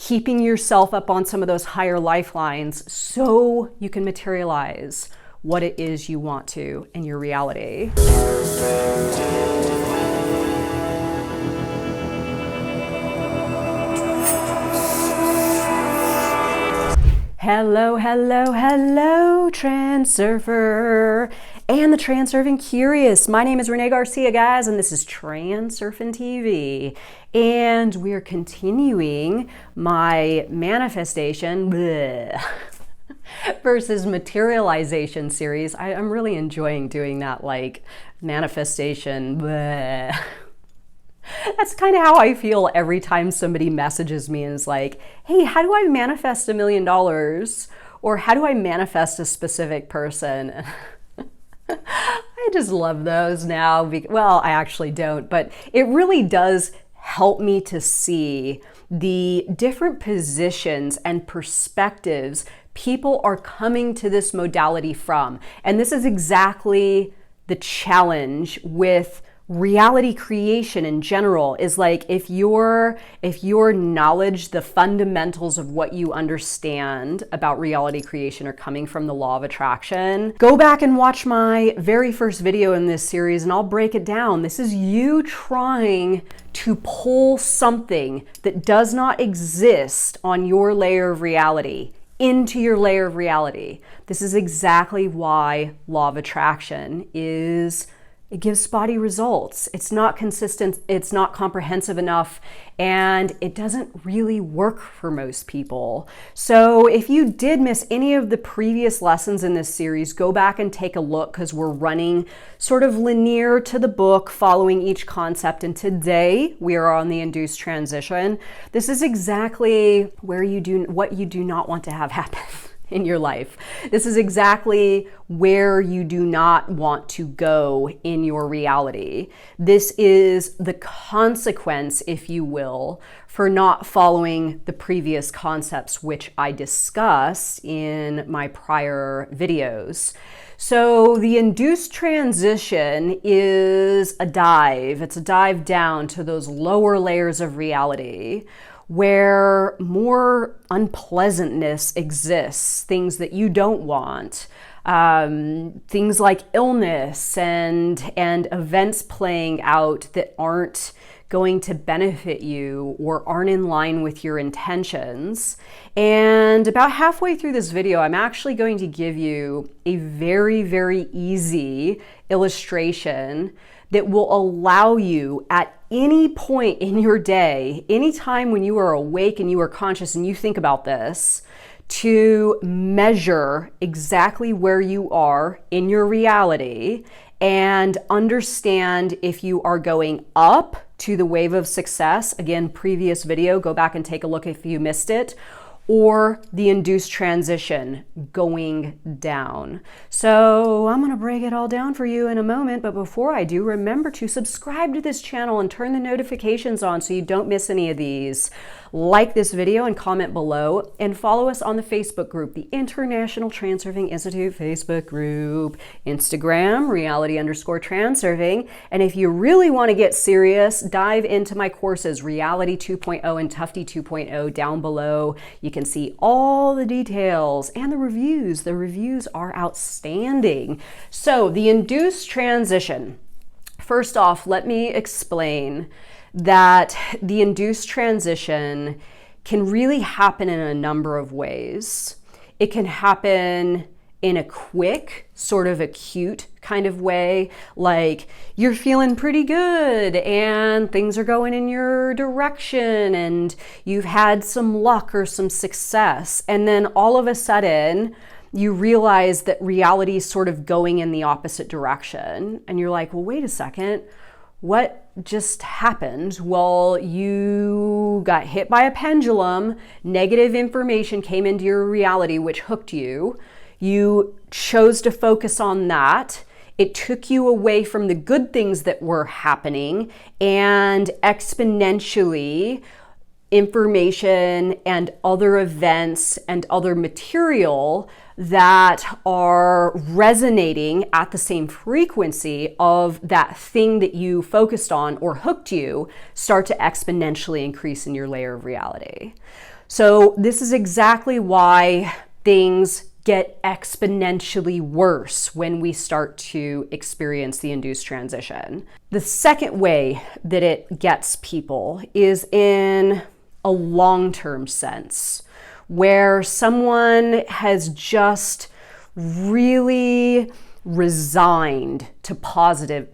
keeping yourself up on some of those higher lifelines so you can materialize what it is you want to in your reality. Hello, hello, hello, Transurfer and the Transurfing Curious. My name is Renee Garcia, guys, and this is TransurfingTV. And we are continuing my manifestation versus materialization series. I'm really enjoying doing that, like manifestation. That's kind of how I feel every time somebody messages me and is like, hey, how do I manifest $1 million? Or how do I manifest a specific person? I just love those now. Well, I actually don't, but it really does help me to see the different positions and perspectives people are coming to this modality from. And this is exactly the challenge with reality creation in general, is like if your knowledge, the fundamentals of what you understand about reality creation are coming from the law of attraction, go back and watch my very first video in this series and I'll break it down. This is you trying to pull something that does not exist on your layer of reality into your layer of reality. This is exactly why law of attraction it gives spotty results. It's not consistent, it's not comprehensive enough, and it doesn't really work for most people. So if you did miss any of the previous lessons in this series, go back and take a look, because we're running sort of linear to the book, following each concept. And today we are on the Induced Transition. This is exactly what you do not want to have happen in your life. This is exactly where you do not want to go in your reality. This is the consequence, if you will, for not following the previous concepts which I discussed in my prior videos. So the induced transition is a dive. It's a dive down to those lower layers of reality, where more unpleasantness exists, things that you don't want, things like illness and events playing out that aren't going to benefit you or aren't in line with your intentions. And about halfway through this video, I'm actually going to give you a very, very easy illustration that will allow you at any point in your day, anytime when you are awake and you are conscious and you think about this, to measure exactly where you are in your reality and understand if you are going up to the wave of success. Again, previous video, go back and take a look if you missed it. Or the induced transition, going down. So I'm gonna break it all down for you in a moment, but before I do, remember to subscribe to this channel and turn the notifications on so you don't miss any of these. Like this video and comment below, and follow us on the Facebook group, the International Transurfing Institute Facebook group, Instagram, reality_transurfing. And if you really want to get serious, dive into my courses, Reality 2.0 and Tufty 2.0, down below. You can see all the details and the reviews. The reviews are outstanding. So the induced transition. First off, let me explain that the induced transition can really happen in a number of ways. It can happen in a quick, sort of acute kind of way, like you're feeling pretty good and things are going in your direction and you've had some luck or some success, and then all of a sudden you realize that reality is sort of going in the opposite direction, and you're like, well, wait a second, what just happened? Well, you got hit by a pendulum, negative information came into your reality which hooked you. You chose to focus on that. It took you away from the good things that were happening, and exponentially information and other events and other material that are resonating at the same frequency of that thing that you focused on or hooked you start to exponentially increase in your layer of reality. So this is exactly why things get exponentially worse when we start to experience the induced transition. The second way that it gets people is in a long-term sense, where someone has just really resigned to positive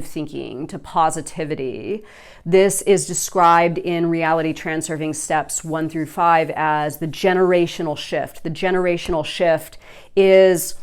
thinking, to positivity. This is described in Reality Transurfing steps 1 through 5 as the generational shift. The generational shift is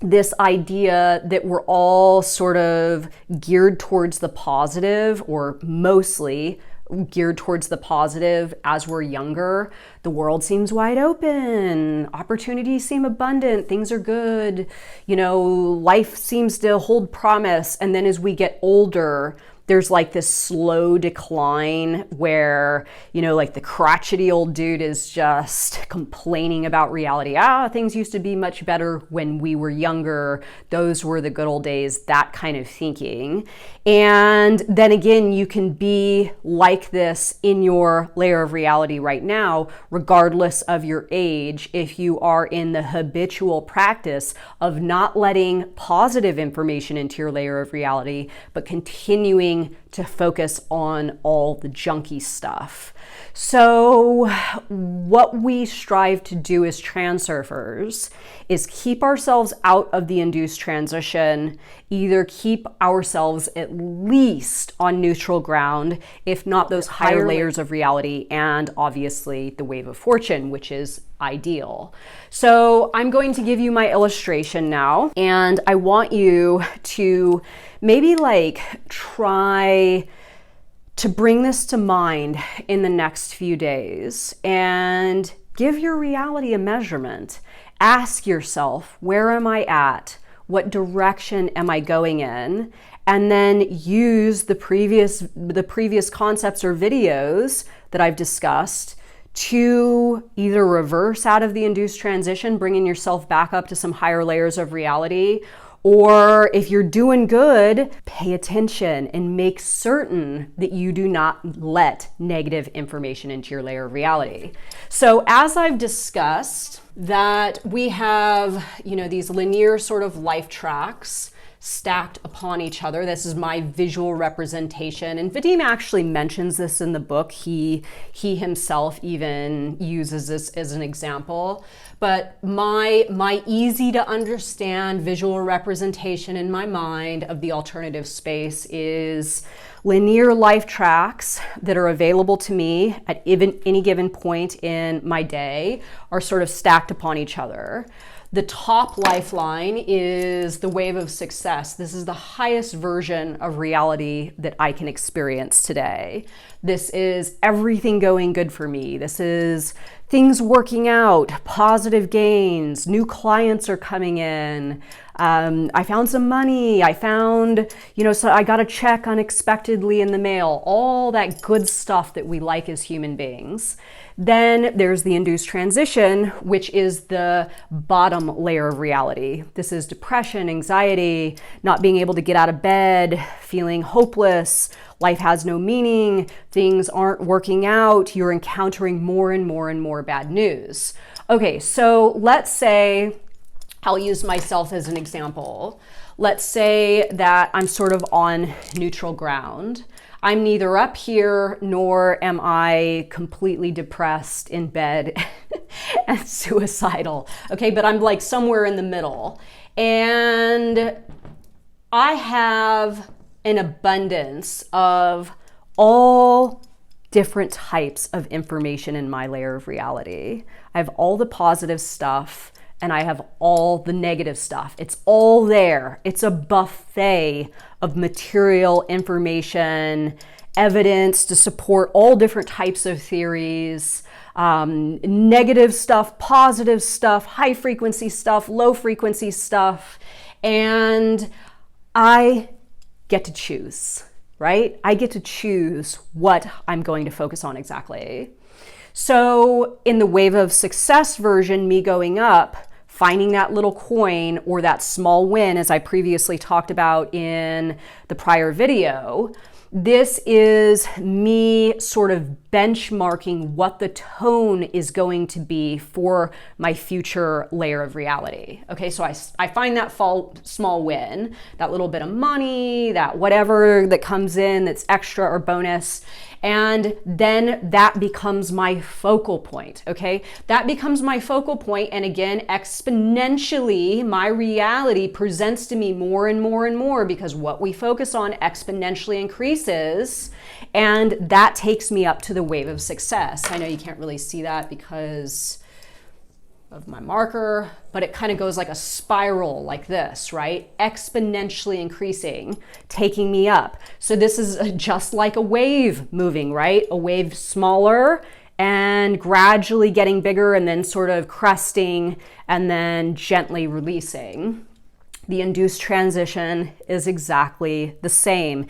this idea that we're all sort of geared towards the positive, or mostly geared towards the positive as we're younger. The world seems wide open, opportunities seem abundant, things are good, life seems to hold promise. And then as we get older, there's like this slow decline where, like the crotchety old dude is just complaining about reality. Things used to be much better when we were younger. Those were the good old days, that kind of thinking. And then again, you can be like this in your layer of reality right now, regardless of your age, if you are in the habitual practice of not letting positive information into your layer of reality, but continuing to focus on all the junky stuff. So what we strive to do as transurfers is keep ourselves out of the induced transition, either keep ourselves at least on neutral ground, if not those higher layers of reality, and obviously the wave of fortune, which is ideal. So I'm going to give you my illustration now, and I want you to maybe try to bring this to mind in the next few days and give your reality a measurement. Ask yourself, where am I at? What direction am I going in? And then use the previous concepts or videos that I've discussed to either reverse out of the induced transition, bringing yourself back up to some higher layers of reality, or if you're doing good, pay attention and make certain that you do not let negative information into your layer of reality. So as I've discussed, that we have, these linear sort of life tracks stacked upon each other. This is my visual representation. And Vadim actually mentions this in the book. He himself even uses this as an example. But my easy to understand visual representation in my mind of the alternative space is linear life tracks that are available to me at any given point in my day are sort of stacked upon each other. The top lifeline is the wave of success. This is the highest version of reality that I can experience today. This is everything going good for me. This is things working out, positive gains, new clients are coming in. I found some money. I found, so I got a check unexpectedly in the mail, all that good stuff that we like as human beings. Then there's the induced transition, which is the bottom layer of reality. This is depression, anxiety, not being able to get out of bed, feeling hopeless, life has no meaning, things aren't working out, you're encountering more and more and more bad news. Okay, so let's say, I'll use myself as an example. Let's say that I'm sort of on neutral ground. I'm neither up here nor am I completely depressed in bed and suicidal. Okay, but I'm like somewhere in the middle. And I have an abundance of all different types of information in my layer of reality. I have all the positive stuff and I have all the negative stuff. It's all there. It's a buffet of material information, evidence to support all different types of theories, negative stuff, positive stuff, high frequency stuff, low frequency stuff. And I get to choose, right? I get to choose what I'm going to focus on exactly. So in the wave of success version, me going up, finding that little coin or that small win, as I previously talked about in the prior video, this is me sort of benchmarking what the tone is going to be for my future layer of reality. Okay, so I find that small win, that little bit of money, that whatever that comes in that's extra or bonus, and then that becomes my focal point, okay? That becomes my focal point, and again, exponentially, my reality presents to me more and more and more, because what we focus on exponentially increases, and that takes me up to the wave of success. I know you can't really see that because of my marker, but it kind of goes like a spiral like this, right? Exponentially increasing, taking me up. So this is just like a wave moving, right? A wave smaller and gradually getting bigger and then sort of cresting and then gently releasing. The induced transition is exactly the same.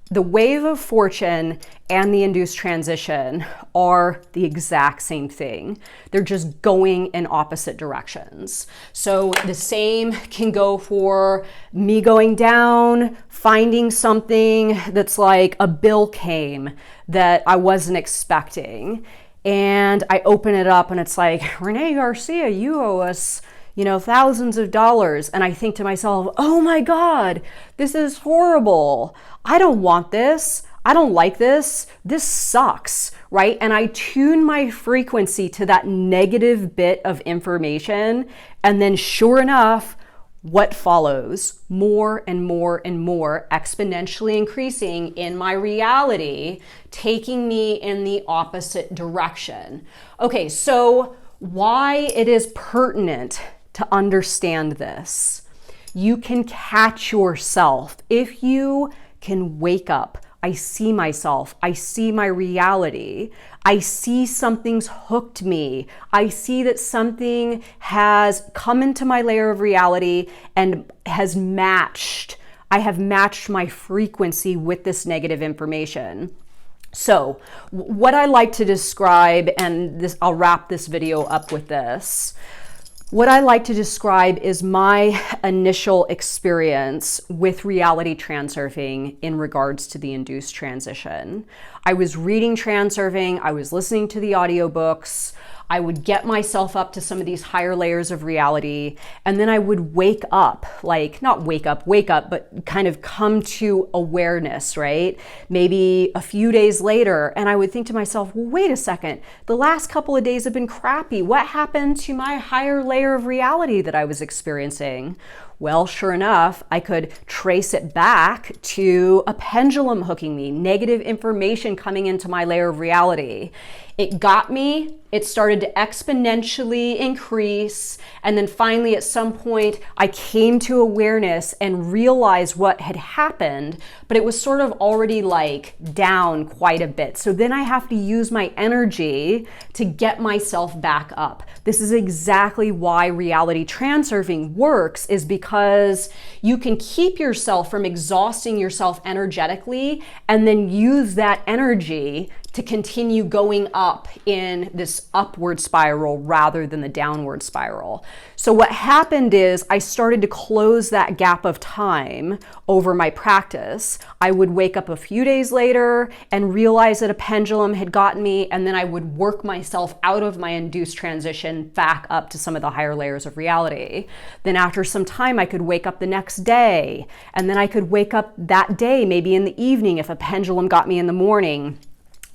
The wave of fortune and the induced transition are the exact same thing. They're just going in opposite directions. So the same can go for me going down, finding something that's like a bill came that I wasn't expecting. And I open it up and it's like, Renee Garcia, you owe us thousands of dollars. And I think to myself, oh my God, this is horrible. I don't want this. I don't like this. This sucks, right? And I tune my frequency to that negative bit of information. And then sure enough, what follows? More and more and more, exponentially increasing in my reality, taking me in the opposite direction. Okay, so why it is pertinent to understand this. You can catch yourself. If you can wake up, I see myself, I see my reality, I see something's hooked me, I see that something has come into my layer of reality and has matched, I have matched my frequency with this negative information. So what I like to describe, and this, I'll wrap this video up with this. What I like to describe is my initial experience with reality transurfing in regards to the induced transition. I was reading Transurfing, I was listening to the audiobooks, I would get myself up to some of these higher layers of reality, and then I would wake up, like not wake up, but kind of come to awareness, right? Maybe a few days later, and I would think to myself, well, wait a second, the last couple of days have been crappy. What happened to my higher layer of reality that I was experiencing? Well, sure enough, I could trace it back to a pendulum hooking me, negative information coming into my layer of reality. It got me, it started to exponentially increase, and then finally at some point I came to awareness and realized what had happened, but it was sort of already like down quite a bit. So then I have to use my energy to get myself back up. This is exactly why reality transurfing works, is because you can keep yourself from exhausting yourself energetically and then use that energy to continue going up in this upward spiral rather than the downward spiral. So what happened is I started to close that gap of time over my practice. I would wake up a few days later and realize that a pendulum had gotten me, and then I would work myself out of my induced transition back up to some of the higher layers of reality. Then after some time, I could wake up the next day, and then I could wake up that day, maybe in the evening if a pendulum got me in the morning.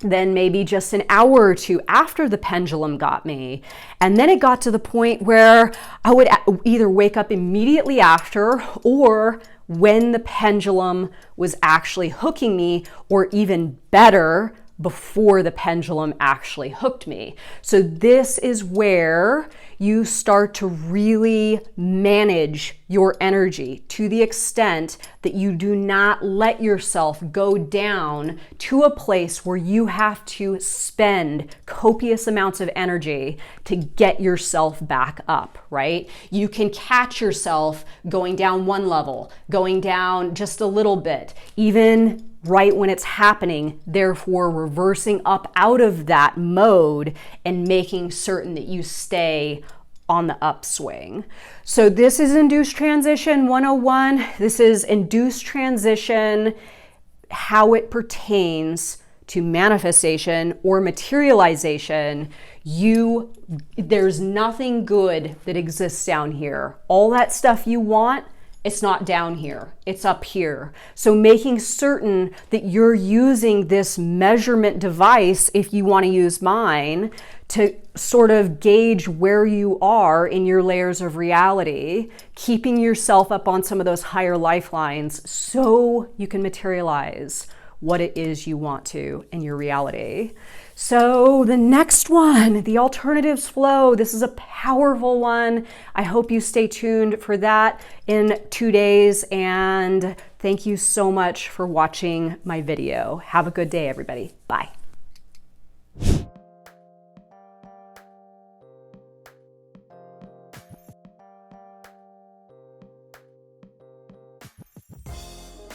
Then maybe just an hour or two after the pendulum got me. And then it got to the point where I would either wake up immediately after, or when the pendulum was actually hooking me, or even better, before the pendulum actually hooked me. So this is where you start to really manage your energy to the extent that you do not let yourself go down to a place where you have to spend copious amounts of energy to get yourself back up, right? You can catch yourself going down one level, going down just a little bit, even right when it's happening, therefore reversing up out of that mode and making certain that you stay on the upswing. So this is Induced Transition 101. This is Induced Transition, how it pertains to manifestation or materialization, there's nothing good that exists down here. All that stuff you want, it's not down here, it's up here. So making certain that you're using this measurement device, if you want to use mine, to sort of gauge where you are in your layers of reality, keeping yourself up on some of those higher lifelines so you can materialize what it is you want to in your reality. So the next one, the alternatives flow. This is a powerful one. I hope you stay tuned for that in 2 days. And thank you so much for watching my video. Have a good day, everybody. Bye.